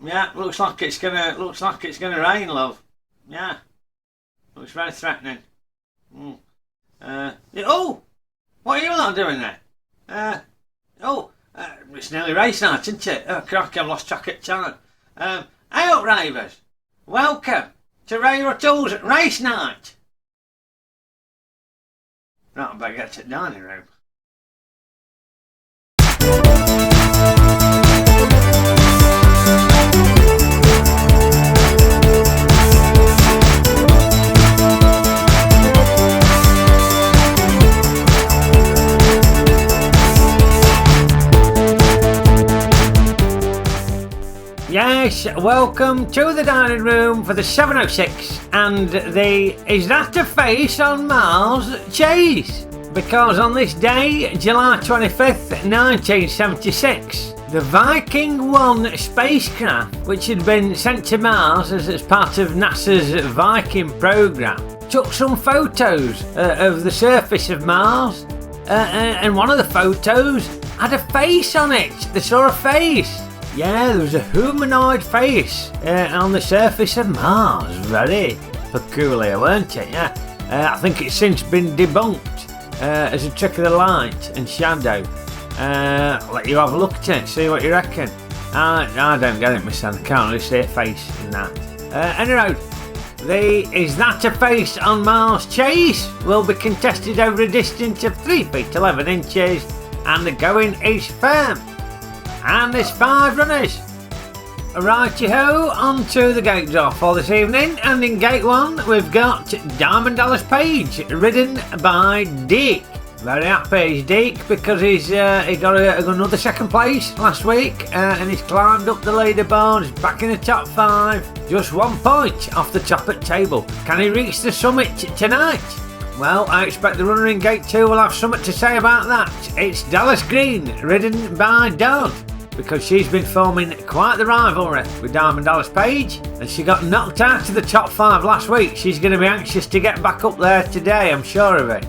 Yeah, looks like it's gonna rain, love. Yeah, looks very threatening. Mm. Oh, what are you lot doing there? It's nearly race night, isn't it? Oh, crikey, I've lost track of time. Hey up, Rayvers. Welcome to Ruttle's race night. Right, I better get to the dining room. Yes, welcome to the dining room for the 706 and the Is That a Face on Mars chase. Because on this day, July 25th, 1976, the Viking 1 spacecraft, which had been sent to Mars as part of NASA's Viking program, took some photos of the surface of Mars, and one of the photos had a face on it. They saw a face. Yeah, there was a humanoid face on the surface of Mars. Very peculiar, weren't it? Yeah. I think it's since been debunked as a trick of the light and shadow. I'll let you have a look at it, see what you reckon. I don't get it myself, I can't really see a face in that. Anyway, the Is That a Face on Mars chase will be contested over a distance of 3 feet 11 inches and the going is firm. And there's 5 runners. Righty-ho, on to the gate drop for this evening. And in gate 1, we've got Diamond Dallas Page, ridden by Deke. Very happy is Deke because he got another second place last week and he's climbed up the leaderboard, back in the top 5. Just 1 point off the top at table. Can he reach the summit tonight? Well, I expect the runner in gate 2 will have something to say about that. It's Dallas Green, ridden by Dodd, because she's been forming quite the rivalry with Diamond Dallas Page, and she got knocked out of the top 5 last week. She's going to be anxious to get back up there today, I'm sure of it.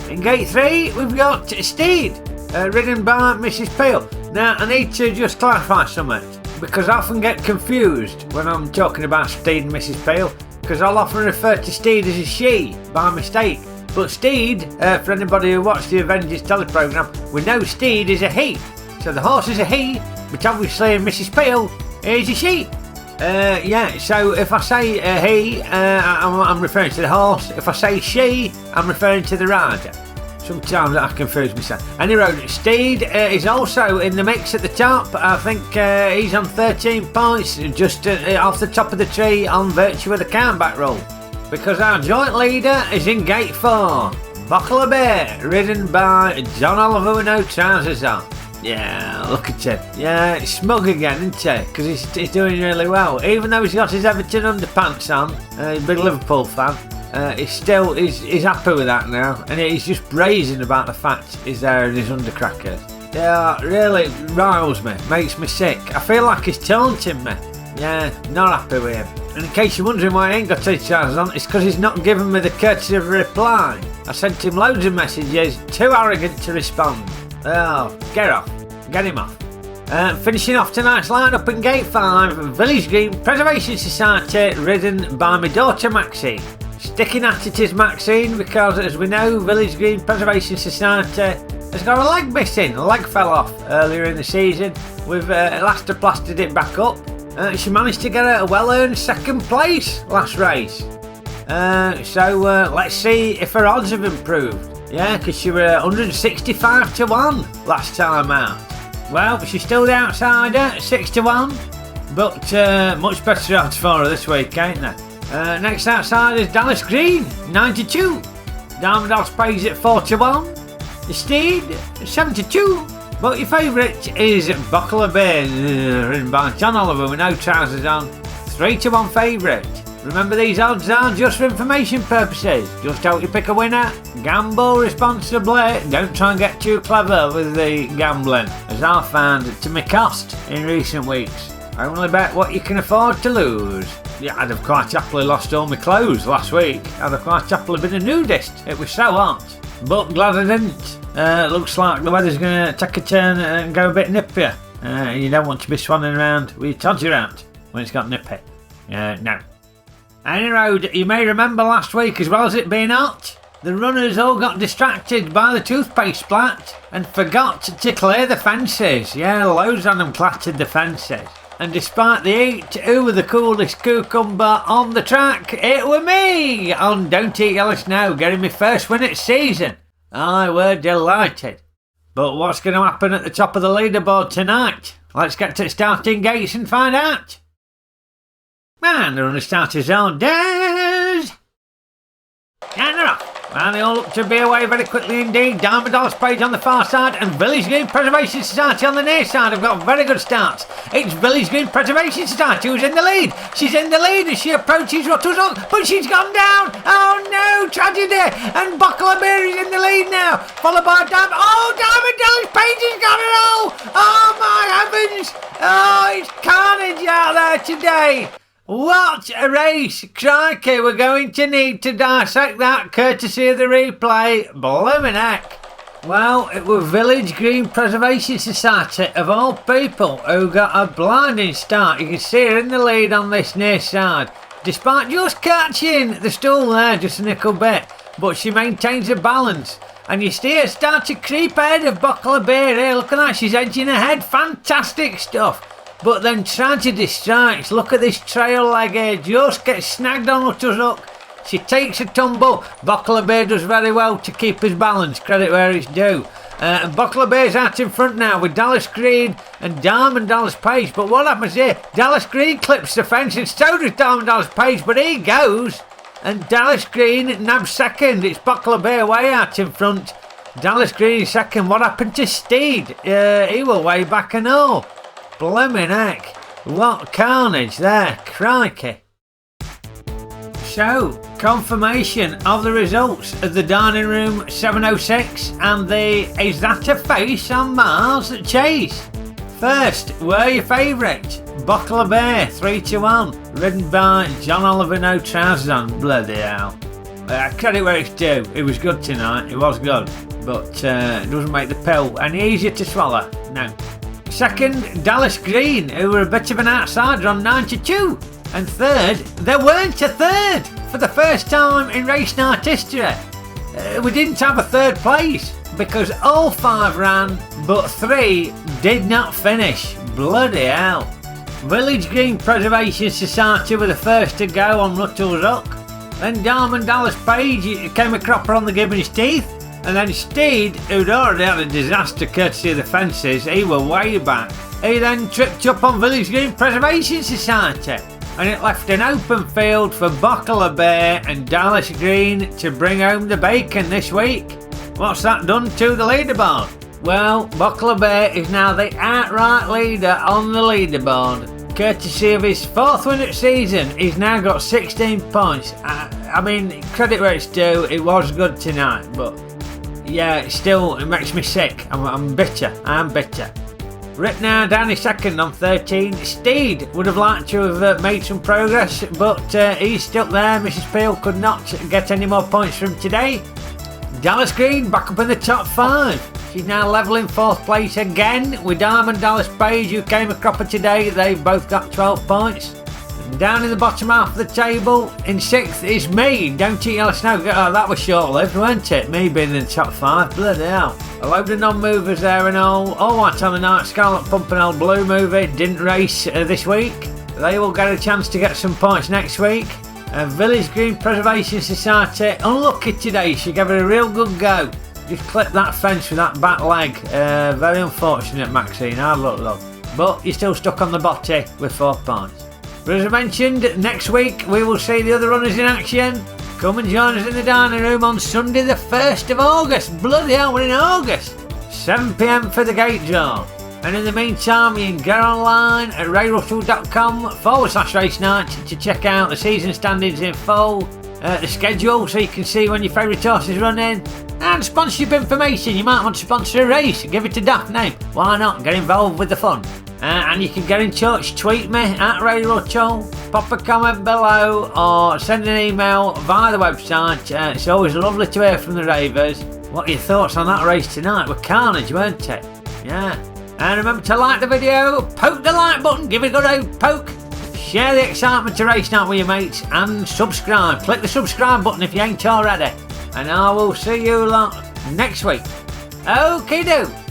In gate 3, we've got Steed, ridden by Mrs. Peel. Now, I need to just clarify something, because I often get confused when I'm talking about Steed and Mrs. Peel, because I'll often refer to Steed as a she by mistake. But Steed, for anybody who watched the Avengers teleprogram, we know Steed is a he. So the horse is a he, but obviously Mrs. Peel is a she. Yeah, so if I say he, I'm referring to the horse. If I say she, I'm referring to the rider. Sometimes I confuse myself. Anyway, Steed is also in the mix at the top. I think he's on 13 points, just off the top of the tree on virtue of the countback rule. Because our joint leader is in gate 4, Buckle a Bear, ridden by John Oliver with no trousers on. Yeah, look at him. Yeah, it's smug again, isn't he? Because he's doing really well. Even though he's got his Everton underpants on, he's a big Liverpool fan, he's happy with that now. And he's just brazen about the fact he's there in his undercrackers. Yeah, really riles me, makes me sick. I feel like he's taunting me. Yeah, not happy with him. And in case you're wondering why he ain't got his trousers on, it's because he's not given me the courtesy of a reply. I sent him loads of messages, too arrogant to respond. Oh, get off. Get him off. Finishing off tonight's lineup in gate 5, Village Green Preservation Society, ridden by my daughter Maxine. Sticking at it is Maxine because, as we know, Village Green Preservation Society has got a leg missing. A leg fell off earlier in the season. We've elastoplastered it back up. She managed to get a well-earned second place last race. So let's see if her odds have improved. Yeah, because she were 165 to 1 last time out. Well, she's still the outsider, 6 to 1. But much better odds for her this week, ain't there? Next outsider is Dallas Green, 92. Diamond Dallas Page at 4 to 1. The Steed, 72. But your favourite is Buckle a Bear, ridden by John Oliver with no trousers on. 3 to 1 favourite. Remember, these odds are just for information purposes. Just help you pick a winner. Gamble responsibly. Don't try and get too clever with the gambling, as I've found to my cost in recent weeks. Only bet what you can afford to lose. Yeah, I'd have quite happily lost all my clothes last week. I'd have quite happily been a nudist. It was so hot. But glad I didn't. Looks like the weather's going to take a turn and go a bit nippier. You don't want to be swanning around with your todger out. when it's got nippy. No. Any road, you may remember last week, as well as it being hot, the runners all got distracted by the toothpaste splat and forgot to clear the fences. Yeah, loads of them clattered the fences. And despite the heat, who were the coolest cucumber on the track? It were me on Don't Eat Yellow Snow, getting my first win at season. I were delighted. But what's going to happen at the top of the leaderboard tonight? Let's get to the starting gates and find out. And the runner starters on days. And they're off. And they all look to be away very quickly indeed. Diamond Dallas Page on the far side and Village Green Preservation Society on the near side have got very good starts. It's Village Green Preservation Society who's in the lead. She's in the lead as she approaches Ruttle's up, but she's gone down. Oh no, tragedy. And Buckler Bear is in the lead now, followed by Diamond. Oh, Diamond Dallas Page has got it all. Oh my heavens. Oh, it's carnage out there today. What a race! Crikey, we're going to need to dissect that courtesy of the replay. Bloomin' heck. Well, it was Village Green Preservation Society, of all people, who got a blinding start. You can see her in the lead on this near side, despite just catching the stool there just a nickel bit. But she maintains her balance. And you see her start to creep ahead of Buckler Bear here. Look at that, she's edging ahead. Fantastic stuff. But then tragedy strikes. Look at this trail leg here. Just gets snagged on Ruttle's hook. She takes a tumble. Buckler Bear does very well to keep his balance. Credit where it's due. And Buckler Bear's out in front now with Dallas Green and Diamond Dallas Page. But what happens here? Dallas Green clips the fence and so does Diamond Dallas Page. But he goes. And Dallas Green nabs second. It's Buckler Bear way out in front. Dallas Green second. What happened to Steed? He was way back and all. Blimmin' heck, what carnage there, crikey. So, confirmation of the results of the dining room 706 and the Is That a Face on Mars chase. First, were your favourite, Buckler Bear 3-1, ridden by John Oliver No Trousers on, bloody hell. Credit where it's due, it was good tonight, it was good, but it doesn't make the pill any easier to swallow, no. Second, Dallas Green, who were a bit of an outsider on 92. And third, there weren't a third for the first time in race night history. We didn't have a third place because all 5 ran, but 3 did not finish. Bloody hell. Village Green Preservation Society were the first to go on Ruttle's hook. Then Diamond Dallas Page came a cropper on the Gibbon's teeth. And then Steed, who'd already had a disaster courtesy of the fences, he were way back. He then tripped up on Village Green Preservation Society. And it left an open field for Buckler Bear and Dallas Green to bring home the bacon this week. What's that done to the leaderboard? Well, Buckler Bear is now the outright leader on the leaderboard. Courtesy of his 4th win at season, he's now got 16 points. I mean, credit where it's due, it was good tonight, but yeah, it makes me sick. I'm bitter. Right now, down his second on 13. Steed would have liked to have made some progress, but he's still there. Mrs. Peel could not get any more points from today. Dallas Green back up in the top 5. She's now levelling 4th place again with Diamond Dallas Page, who came a cropper today. They've both got 12 points. Down in the bottom half of the table, in 6th is me, Don't Eat Yellow Snow. Oh, that was short-lived, weren't it? Me being in the top 5, bloody hell. A load of non-movers there and all white on the night. Scarlet Pimpernel Blue movie didn't race this week. They will get a chance to get some points next week. Village Green Preservation Society, unlucky today, she gave it a real good go. Just clipped that fence with that back leg. Very unfortunate, Maxine, hard luck though. But you're still stuck on the botty with 4 points. But as I mentioned, next week we will see the other runners in action. Come and join us in the dining room on Sunday the 1st of August. Bloody hell, we're in August. 7 p.m. for the gate draw. And in the meantime, you can get online at rayrussell.com/race night to check out the season standings in full, the schedule so you can see when your favourite horse is running, and sponsorship information. You might want to sponsor a race, give it a daft name. Why not? Get involved with the fun. And you can get in touch, tweet me at Ray Ruttle, pop a comment below or send an email via the website. It's always lovely to hear from the Rayvers. What are your thoughts on that race tonight? With carnage, weren't it? Yeah. And remember to like the video, poke the like button, give it a good old poke, share the excitement to race night with your mates, and subscribe. Click the subscribe button if you ain't already. And I will see you lot next week. Okeydoo.